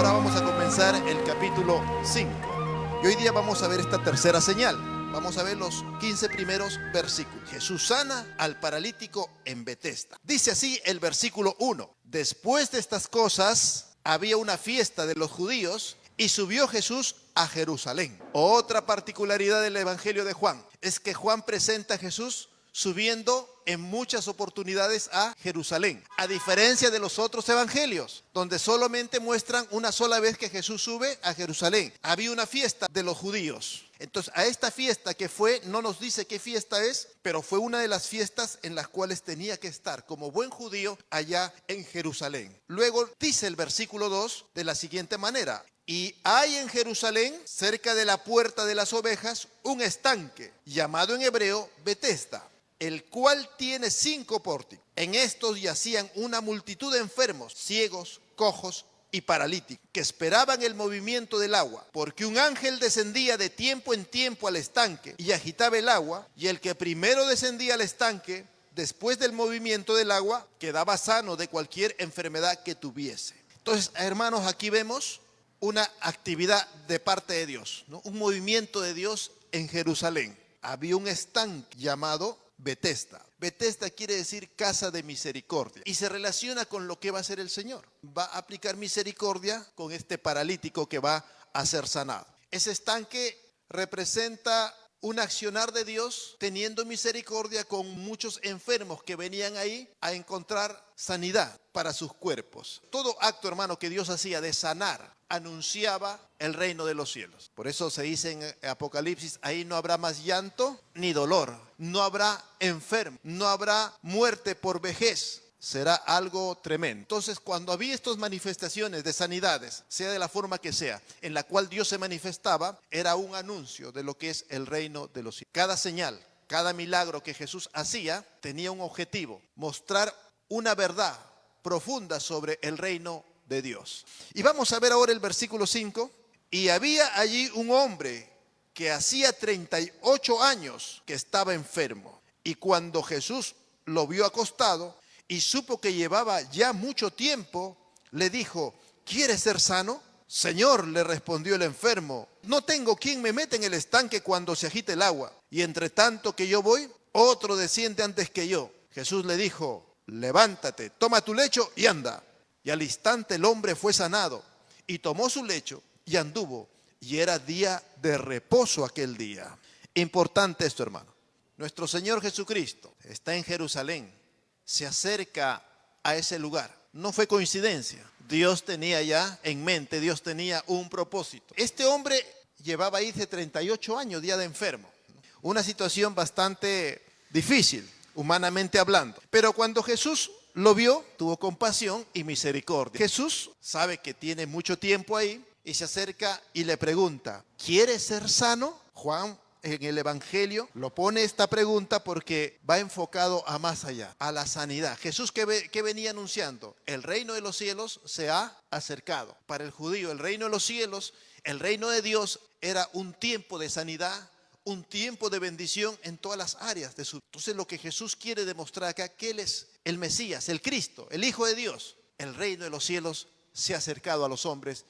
Ahora vamos a comenzar el capítulo 5. Y hoy día vamos a ver esta tercera señal. Vamos a ver los 15 primeros versículos. Jesús sana al paralítico en Betesda. Dice así el versículo 1. Después de estas cosas, había una fiesta de los judíos y subió Jesús a Jerusalén. Otra particularidad del Evangelio de Juan es que Juan presenta a Jesús subiendo en muchas oportunidades a Jerusalén, a diferencia de los otros evangelios, donde solamente muestran una sola vez que Jesús sube a Jerusalén. Había una fiesta de los judíos. Entonces, a esta fiesta que fue, no nos dice qué fiesta es, pero fue una de las fiestas en las cuales tenía que estar como buen judío allá en Jerusalén. Luego dice el versículo 2 de la siguiente manera: y hay en Jerusalén, cerca de la puerta de las ovejas, un estanque, llamado en hebreo Betesda, el cual tiene 5 pórticos. En estos yacían una multitud de enfermos, ciegos, cojos y paralíticos, que esperaban el movimiento del agua, porque un ángel descendía de tiempo en tiempo al estanque y agitaba el agua, y el que primero descendía al estanque, después del movimiento del agua, quedaba sano de cualquier enfermedad que tuviese. Entonces, hermanos, aquí vemos una actividad de parte de Dios, ¿no? Un movimiento de Dios en Jerusalén. Había un estanque llamado Betesda. Betesda quiere decir casa de misericordia y se relaciona con lo que va a hacer el Señor. Va a aplicar misericordia con este paralítico que va a ser sanado. Ese estanque representa un accionar de Dios teniendo misericordia con muchos enfermos que venían ahí a encontrar sanidad para sus cuerpos. Todo acto, hermano, que Dios hacía de sanar anunciaba el reino de los cielos. Por eso se dice en Apocalipsis: ahí no habrá más llanto ni dolor, no habrá enfermo, no habrá muerte por vejez. Será algo tremendo. Entonces, cuando había estas manifestaciones de sanidades, sea de la forma que sea, en la cual Dios se manifestaba, era un anuncio de lo que es el reino de los cielos. Cada señal, cada milagro que Jesús hacía tenía un objetivo: mostrar una verdad profunda sobre el reino de Dios. Y vamos a ver ahora el versículo 5. Y había allí un hombre que hacía 38 años que estaba enfermo. Y cuando Jesús lo vio acostado y supo que llevaba ya mucho tiempo, le dijo: ¿quieres ser sano? Señor, le respondió el enfermo, no tengo quien me meta en el estanque cuando se agite el agua. Y entre tanto que yo voy, otro desciende antes que yo. Jesús le dijo: levántate, toma tu lecho y anda. Y al instante el hombre fue sanado y tomó su lecho y anduvo. Y era día de reposo aquel día. Importante esto, hermano. Nuestro Señor Jesucristo está en Jerusalén. Se acerca a ese lugar. No fue coincidencia. Dios tenía ya en mente, Dios tenía un propósito. Este hombre llevaba ahí de 38 años, día de enfermo. Una situación bastante difícil, humanamente hablando. Pero cuando Jesús lo vio, tuvo compasión y misericordia. Jesús sabe que tiene mucho tiempo ahí y se acerca y le pregunta: ¿quieres ser sano? Juan en el Evangelio lo pone esta pregunta porque va enfocado a más allá, a la sanidad. Jesús que venía anunciando: el reino de los cielos se ha acercado. Para el judío, el reino de los cielos, el reino de Dios, era un tiempo de sanidad, un tiempo de bendición en todas las áreas de su vida. Entonces, lo que Jesús quiere demostrar acá, que Él es el Mesías, el Cristo, el Hijo de Dios. El reino de los cielos se ha acercado a los hombres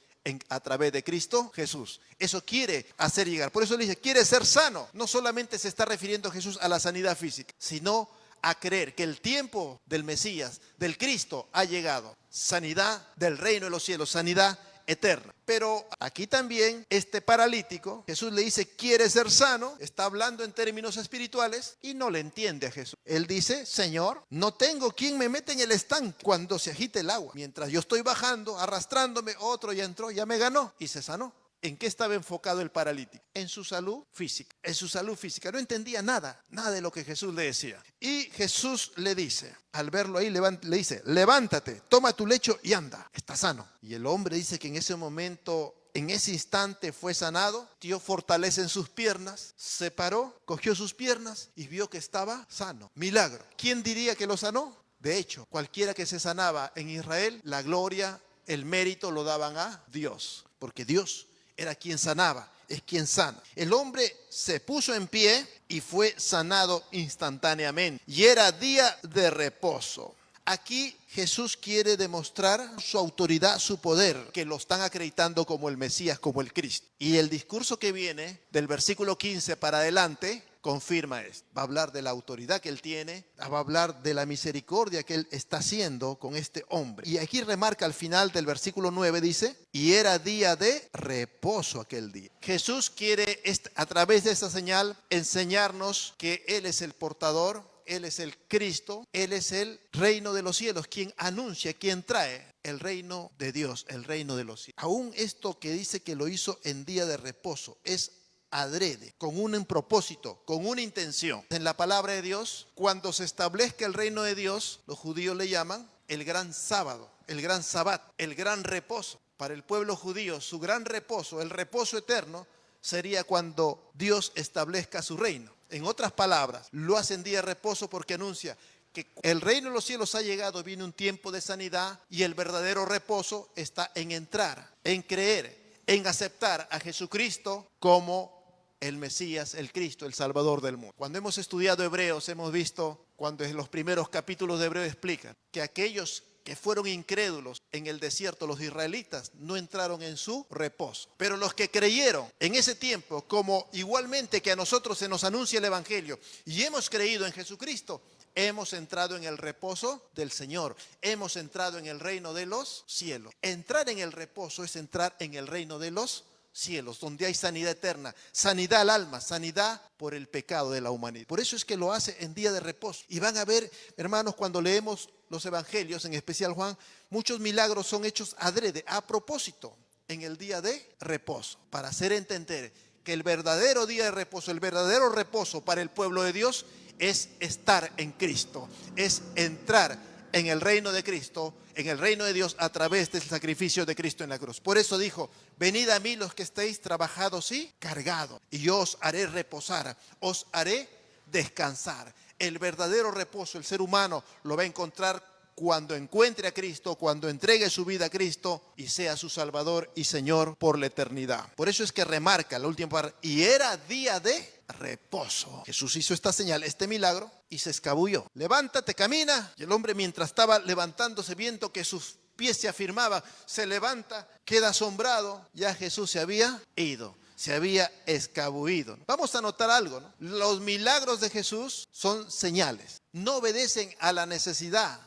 a través de Cristo Jesús. Eso quiere hacer llegar. Por eso le dice: quiere ser sano. No solamente se está refiriendo Jesús a la sanidad física, sino a creer que el tiempo del Mesías, del Cristo, ha llegado. Sanidad del reino de los cielos, sanidad eterna. Pero aquí también este paralítico, Jesús le dice: quiere ser sano. Está hablando en términos espirituales y no le entiende a Jesús. Él dice: Señor, no tengo quien me meta en el estanque cuando se agite el agua. Mientras yo estoy bajando, arrastrándome, otro ya entró, ya me ganó y se sanó. ¿En qué estaba enfocado el paralítico? En su salud física. En su salud física. No entendía nada de lo que Jesús le decía. Y Jesús le dice, al verlo ahí, le dice: levántate, toma tu lecho y anda. Está sano. Y el hombre dice que en ese momento, en ese instante fue sanado. Dio fortaleza en sus piernas. Se paró, cogió sus piernas y vio que estaba sano. Milagro. ¿Quién diría que lo sanó? De hecho, cualquiera que se sanaba en Israel, la gloria, el mérito lo daban a Dios. Porque Dios era quien sanaba, es quien sana. El hombre se puso en pie y fue sanado instantáneamente. Y era día de reposo. Aquí Jesús quiere demostrar su autoridad, su poder, que lo están acreditando como el Mesías, como el Cristo. Y el discurso que viene del versículo 15 para adelante confirma esto. Va a hablar de la autoridad que él tiene, va a hablar de la misericordia que él está haciendo con este hombre. Y aquí remarca al final del versículo 9, dice, y era día de reposo aquel día. Jesús quiere a través de esta señal enseñarnos que él es el portador, él es el Cristo, él es el reino de los cielos, quien anuncia, quien trae el reino de Dios, el reino de los cielos. Aún esto que dice que lo hizo en día de reposo es adrede, con un propósito, con una intención. En la palabra de Dios, cuando se establezca el reino de Dios, los judíos le llaman el gran sábado, el gran sabbat, el gran reposo. Para el pueblo judío, su gran reposo, el reposo eterno, sería cuando Dios establezca su reino. En otras palabras, lo hace en día de reposo porque anuncia que el reino de los cielos ha llegado, viene un tiempo de sanidad y el verdadero reposo está en entrar, en creer, en aceptar a Jesucristo como el Mesías, el Cristo, el Salvador del mundo. Cuando hemos estudiado Hebreos, hemos visto, cuando en los primeros capítulos de Hebreos explican que aquellos que fueron incrédulos en el desierto, los israelitas, no entraron en su reposo. Pero los que creyeron en ese tiempo, como igualmente que a nosotros se nos anuncia el Evangelio y hemos creído en Jesucristo, hemos entrado en el reposo del Señor. Hemos entrado en el reino de los cielos. Entrar en el reposo es entrar en el reino de los cielos, donde hay sanidad eterna, sanidad al alma, sanidad por el pecado de la humanidad. Por eso es que lo hace en día de reposo. Y van a ver, hermanos, cuando leemos los evangelios, en especial Juan, muchos milagros son hechos adrede, a propósito, en el día de reposo, para hacer entender que el verdadero día de reposo, el verdadero reposo para el pueblo de Dios es estar en Cristo, es entrar en el reino de Cristo, en el reino de Dios a través del sacrificio de Cristo en la cruz. Por eso dijo, venid a mí los que estéis trabajados y cargados, y yo os haré reposar, os haré descansar. El verdadero reposo el ser humano lo va a encontrar cuando encuentre a Cristo, cuando entregue su vida a Cristo y sea su Salvador y Señor por la eternidad. Por eso es que remarca la última parte, y era día de reposo. Jesús hizo esta señal, este milagro, y se escabulló. Levántate, camina. Y el hombre, mientras estaba levantándose, viendo que sus pies se afirmaban, se levanta, queda asombrado. Ya Jesús se había ido, se había escabullido. Vamos a notar algo, ¿no? Los milagros de Jesús son señales. No obedecen a la necesidad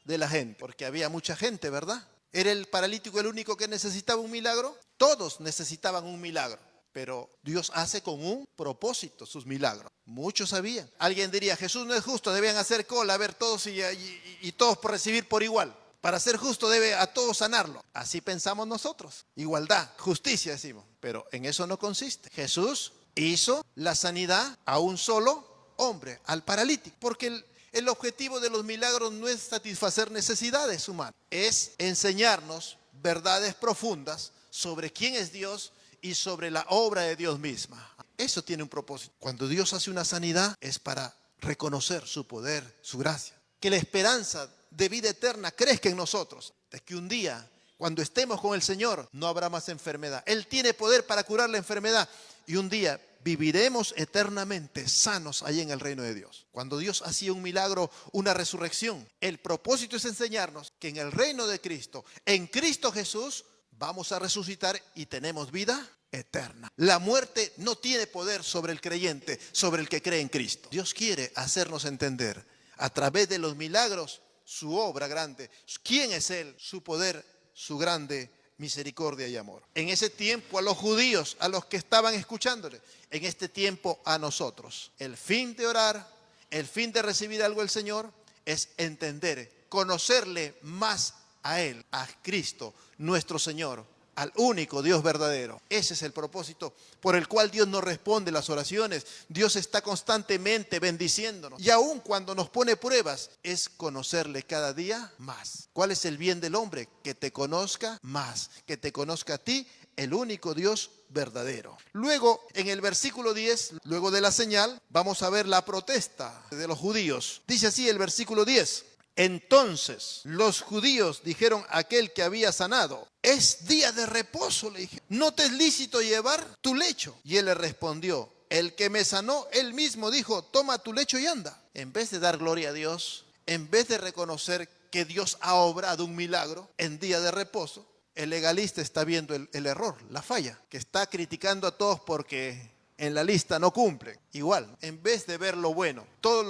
de la gente, porque había mucha gente, ¿verdad? ¿Era el paralítico el único que necesitaba un milagro? Todos necesitaban un milagro. Pero Dios hace con un propósito sus milagros. Muchos sabían. Alguien diría, Jesús no es justo, deben hacer cola, a ver todos y todos por recibir por igual. Para ser justo debe a todos sanarlo. Así pensamos nosotros. Igualdad, justicia decimos. Pero en eso no consiste. Jesús hizo la sanidad a un solo hombre, al paralítico. Porque el objetivo de los milagros no es satisfacer necesidades humanas. Es enseñarnos verdades profundas sobre quién es Dios y sobre la obra de Dios misma. Eso tiene un propósito. Cuando Dios hace una sanidad es para reconocer su poder, su gracia. Que la esperanza de vida eterna crezca en nosotros. De que un día, cuando estemos con el Señor, no habrá más enfermedad. Él tiene poder para curar la enfermedad. Y un día viviremos eternamente sanos ahí en el reino de Dios. Cuando Dios hacía un milagro, una resurrección, el propósito es enseñarnos que en el reino de Cristo, en Cristo Jesús, vamos a resucitar y tenemos vida eterna. La muerte no tiene poder sobre el creyente, sobre el que cree en Cristo. Dios quiere hacernos entender a través de los milagros su obra grande, quién es Él, su poder, su grande misericordia y amor. En ese tiempo a los judíos, a los que estaban escuchándole, en este tiempo a nosotros. El fin de orar, el fin de recibir algo del Señor es entender, conocerle más a Él, a Cristo, nuestro Señor, al único Dios verdadero. Ese es el propósito por el cual Dios nos responde las oraciones. Dios está constantemente bendiciéndonos. Y aun cuando nos pone pruebas, es conocerle cada día más. ¿Cuál es el bien del hombre? Que te conozca más, que te conozca a ti, el único Dios verdadero. Luego, en el versículo 10, luego de la señal, vamos a ver la protesta de los judíos. Dice así el versículo 10. Entonces los judíos dijeron a aquel que había sanado: es día de reposo, le dije, ¿no te es lícito llevar tu lecho? Y él le respondió: el que me sanó, él mismo dijo, toma tu lecho y anda. En vez de dar gloria a Dios, en vez de reconocer que Dios ha obrado un milagro en día de reposo, el legalista está viendo el error, la falla, que está criticando a todos porque en la lista no cumplen. Igual, en vez de ver lo bueno, todo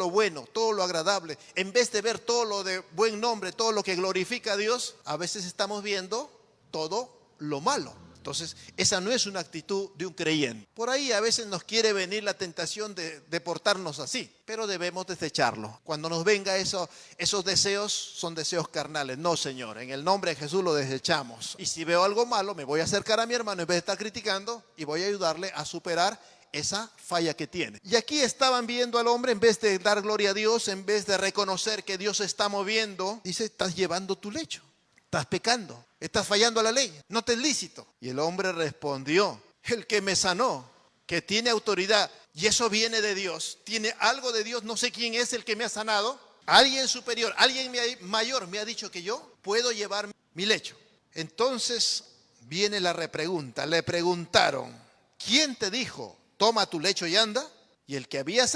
lo agradable, en vez de ver todo lo de buen nombre, todo lo que glorifica a Dios, a veces estamos viendo todo lo malo. Entonces, esa no es una actitud de un creyente. Por ahí a veces nos quiere venir la tentación de portarnos así, pero debemos desecharlo. Cuando nos venga esos deseos, son deseos carnales. No, Señor, en el nombre de Jesús lo desechamos. Y si veo algo malo, me voy a acercar a mi hermano en vez de estar criticando y voy a ayudarle a superar esa falla que tiene. Y aquí estaban viendo al hombre, en vez de dar gloria a Dios, en vez de reconocer que Dios se está moviendo, dice, estás llevando tu lecho. Estás pecando, estás fallando a la ley, no te es lícito. Y el hombre respondió, el que me sanó, que tiene autoridad, y eso viene de Dios, tiene algo de Dios, no sé quién es el que me ha sanado, alguien superior, alguien mayor me ha dicho que yo puedo llevar mi lecho. Entonces viene la repregunta, le preguntaron, ¿quién te dijo, toma tu lecho y anda? Y el que había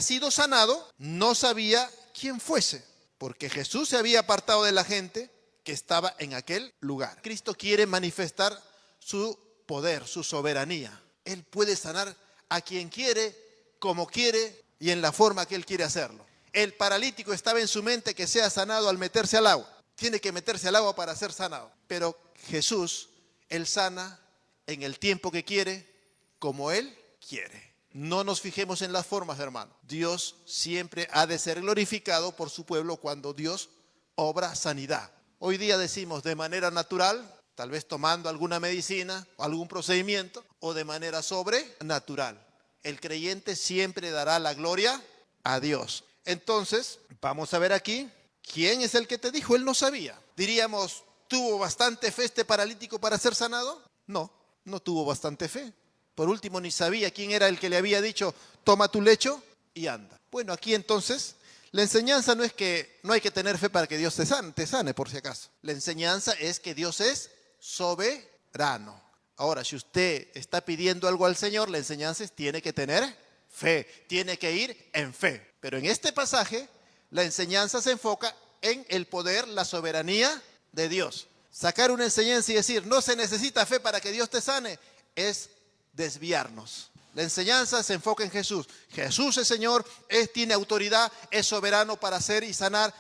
sido sanado, no sabía quién fuese, porque Jesús se había apartado de la gente que estaba en aquel lugar. Cristo quiere manifestar su poder, su soberanía. Él puede sanar a quien quiere, como quiere y en la forma que Él quiere hacerlo. El paralítico estaba en su mente que sea sanado al meterse al agua. Tiene que meterse al agua para ser sanado. Pero Jesús, Él sana en el tiempo que quiere, como Él quiere. No nos fijemos en las formas, hermano. Dios siempre ha de ser glorificado por su pueblo cuando Dios obra sanidad. Hoy día decimos de manera natural, tal vez tomando alguna medicina o algún procedimiento, o de manera sobrenatural. El creyente siempre dará la gloria a Dios. Entonces, vamos a ver aquí, ¿quién es el que te dijo? Él no sabía. Diríamos, ¿tuvo bastante fe este paralítico para ser sanado? No, no tuvo bastante fe. Por último, ni sabía quién era el que le había dicho, toma tu lecho y anda. Bueno, aquí entonces, la enseñanza no es que no hay que tener fe para que Dios te sane por si acaso. La enseñanza es que Dios es soberano. Ahora, si usted está pidiendo algo al Señor, la enseñanza es tiene que tener fe, tiene que ir en fe. Pero en este pasaje, la enseñanza se enfoca en el poder, la soberanía de Dios. Sacar una enseñanza y decir, no se necesita fe para que Dios te sane, es desviarnos. La enseñanza se enfoca en Jesús. Jesús es Señor, Él tiene autoridad, es soberano para hacer y sanar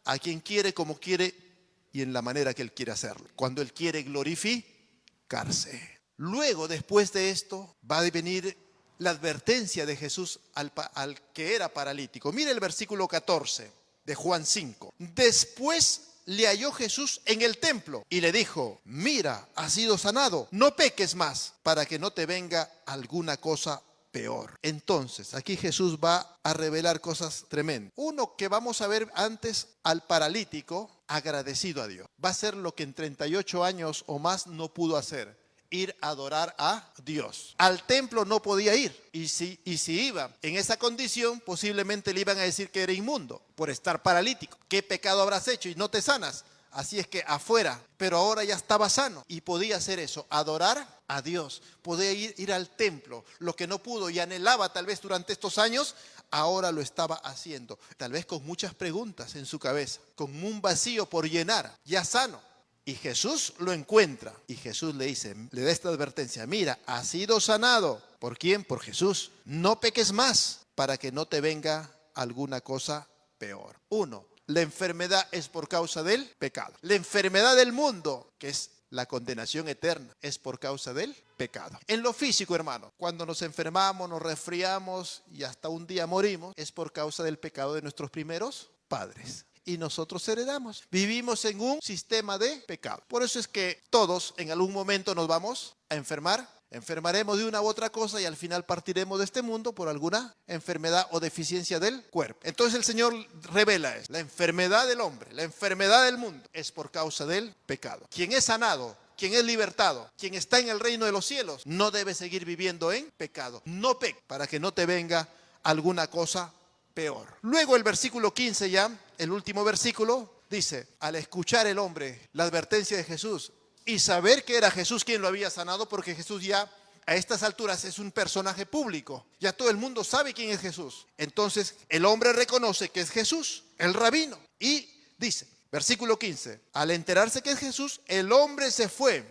a quien quiere, como quiere y en la manera que Él quiere hacerlo. Cuando Él quiere glorificarse. Luego, después de esto, va a venir la advertencia de Jesús al que era paralítico. Mire el versículo 14 de Juan 5. Después le halló Jesús en el templo y le dijo, mira, has sido sanado, no peques más para que no te venga alguna cosa peor. Entonces, aquí Jesús va a revelar cosas tremendas. Uno, que vamos a ver antes al paralítico agradecido a Dios. Va a ser lo que en 38 años o más no pudo hacer. Ir a adorar a Dios. Al templo no podía ir. Y si iba en esa condición, posiblemente le iban a decir que era inmundo por estar paralítico. ¿Qué pecado habrás hecho y no te sanas? Así es que afuera, pero ahora ya estaba sano y podía hacer eso, adorar a Dios. Podía ir al templo, lo que no pudo y anhelaba tal vez durante estos años, ahora lo estaba haciendo. Tal vez con muchas preguntas en su cabeza, con un vacío por llenar, ya sano. Y Jesús lo encuentra y Jesús le dice, le da esta advertencia, mira, has sido sanado. ¿Por quién? Por Jesús. No peques más para que no te venga alguna cosa peor. Uno, la enfermedad es por causa del pecado. La enfermedad del mundo, que es la condenación eterna, es por causa del pecado. En lo físico, hermano, cuando nos enfermamos, nos resfriamos y hasta un día morimos, es por causa del pecado de nuestros primeros padres. Y nosotros heredamos. Vivimos en un sistema de pecado. Por eso es que todos en algún momento nos vamos a enfermar. Enfermaremos de una u otra cosa y al final partiremos de este mundo por alguna enfermedad o deficiencia del cuerpo. Entonces el Señor revela eso. La enfermedad del hombre, la enfermedad del mundo es por causa del pecado. Quien es sanado, quien es libertado, quien está en el reino de los cielos, no debe seguir viviendo en pecado. No peque para que no te venga alguna cosa peor. Luego el versículo 15 ya, el último versículo, dice, al escuchar el hombre la advertencia de Jesús y saber que era Jesús quien lo había sanado, porque Jesús ya a estas alturas es un personaje público, ya todo el mundo sabe quién es Jesús. Entonces el hombre reconoce que es Jesús, el rabino, y dice, versículo 15, al enterarse que es Jesús, el hombre se fue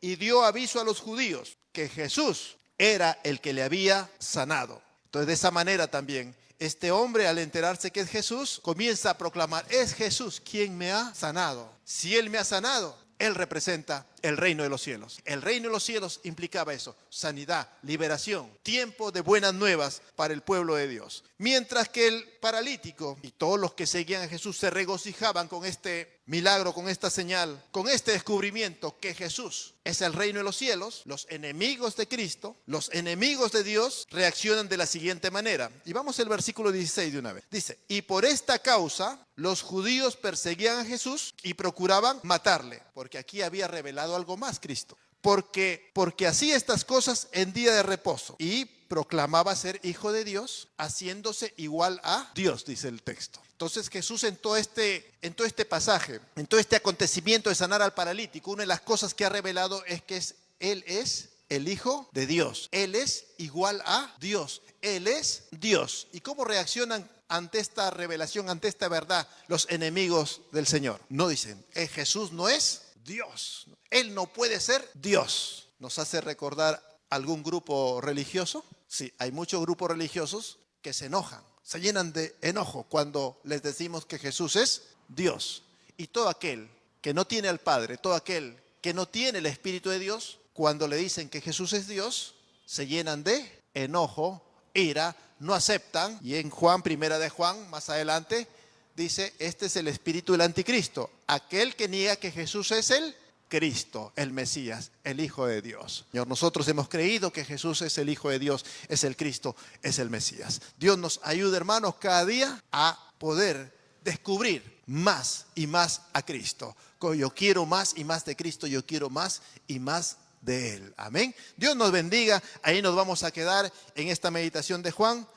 y dio aviso a los judíos que Jesús era el que le había sanado. Entonces, de esa manera también, este hombre, al enterarse que es Jesús, comienza a proclamar, es Jesús quien me ha sanado. Si Él me ha sanado, Él representa el reino de los cielos. El reino de los cielos implicaba eso, sanidad, liberación, tiempo de buenas nuevas para el pueblo de Dios. Mientras que el paralítico y todos los que seguían a Jesús se regocijaban con este milagro, con esta señal, con este descubrimiento que Jesús es el reino de los cielos, los enemigos de Cristo, los enemigos de Dios, reaccionan de la siguiente manera. Y vamos al versículo 16 de una vez. Dice, y por esta causa los judíos perseguían a Jesús y procuraban matarle, porque aquí había revelado algo más Cristo. Porque hacía estas cosas en día de reposo y proclamaba ser hijo de Dios, haciéndose igual a Dios, dice el texto. Entonces Jesús en todo este pasaje, en todo este acontecimiento de sanar al paralítico, una de las cosas que ha revelado es que Él es el Hijo de Dios. Él es igual a Dios. Él es Dios. ¿Y cómo reaccionan ante esta revelación, ante esta verdad, los enemigos del Señor? No dicen, Jesús no es Dios. Él no puede ser Dios. ¿Nos hace recordar algún grupo religioso? Sí, hay muchos grupos religiosos que se enojan, se llenan de enojo cuando les decimos que Jesús es Dios. Y todo aquel que no tiene al Padre, todo aquel que no tiene el Espíritu de Dios, cuando le dicen que Jesús es Dios, se llenan de enojo, ira, no aceptan. Y en Juan, primera de Juan, más adelante, dice, este es el espíritu del anticristo, aquel que niega que Jesús es el Cristo, el Mesías, el Hijo de Dios. Señor, nosotros hemos creído que Jesús es el Hijo de Dios, es el Cristo, es el Mesías. Dios nos ayude, hermanos, cada día a poder descubrir más y más a Cristo. Yo quiero más y más de Cristo, yo quiero más y más de Él. Amén. Dios nos bendiga. Ahí nos vamos a quedar en esta meditación de Juan.